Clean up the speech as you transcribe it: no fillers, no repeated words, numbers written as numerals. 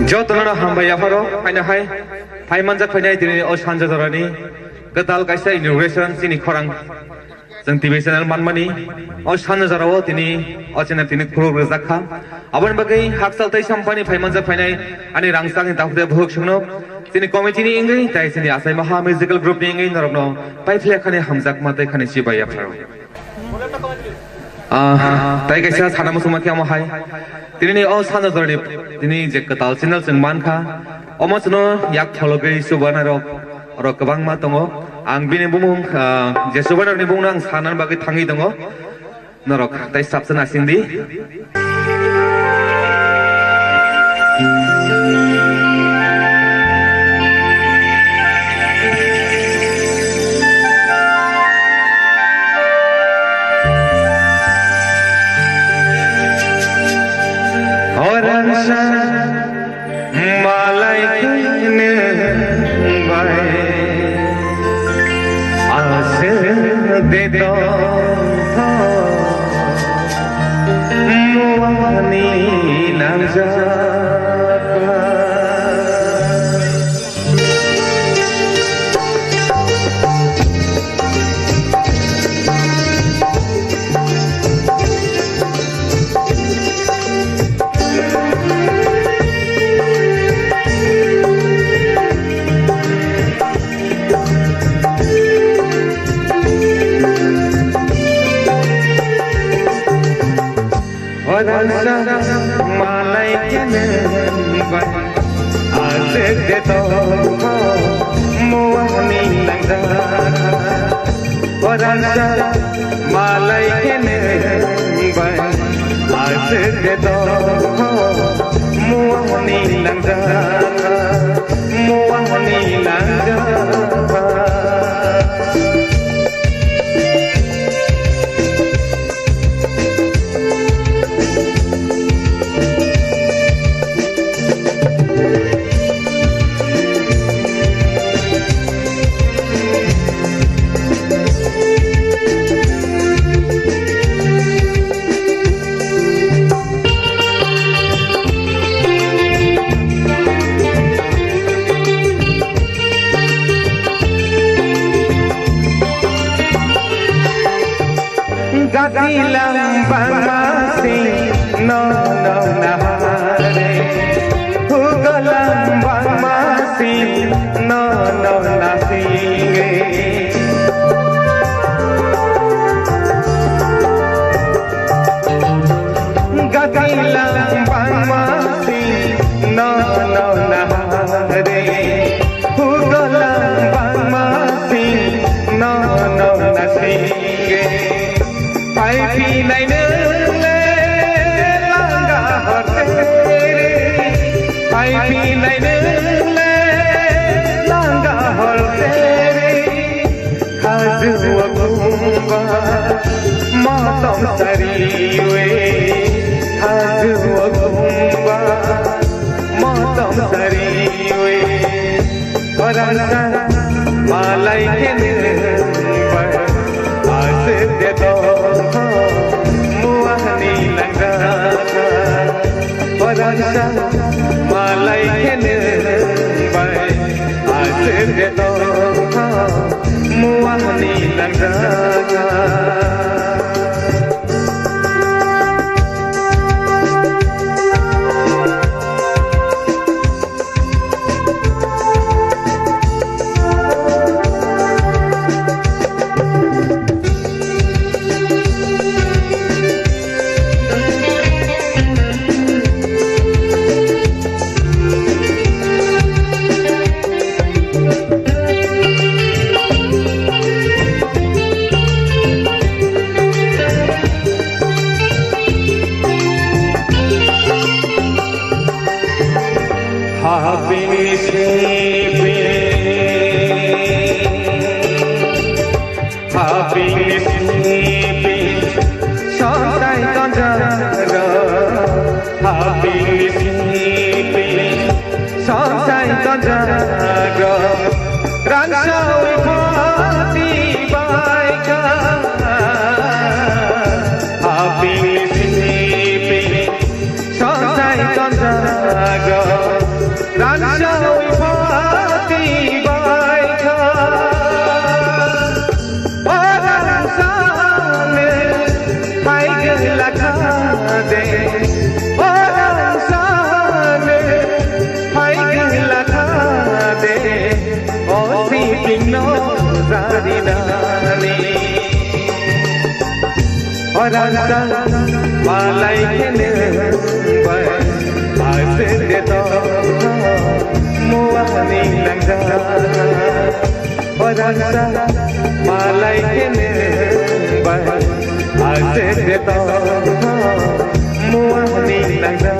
Jotana hambaya faro, paina hai, paiman jak paina ini osanja dorani, ketal kaisa inauguration sini korang, jeng TV channel manmani, osanja jarawo tini, osena tini progress zakha, aban bagai hak saltai sampani paiman jak paina, ani rangsang ini tahu buhuk shungno, sini komiti ini ingai, tai sini asai maha musical group ini ingai norokno, pai flek kane hamzak mate kane sibaya faro. Tai kaisa sana musuma kia mahai. Tini oh sana dorani tini jek ketal channel jeng manka. Omosono yak thologai subana rok kebang ma tongo. Ang bini bumung je subana ni bumung ang sanan bagi tangi tongo. Norok tai sabsen asindi. happiness happiness সদাই গঞ্জারা happiness সদাই গঞ্জারা রানসাই Fati বাইকা happiness সদাই গঞ্জারা রানসাই Fati বাইকা दे ओ सी पिनो जारी नानी और आसा मालाई के ने आज दे तो मुआनी लंगा और आसा मालाई के ने आज दे तो मुआनी लंगा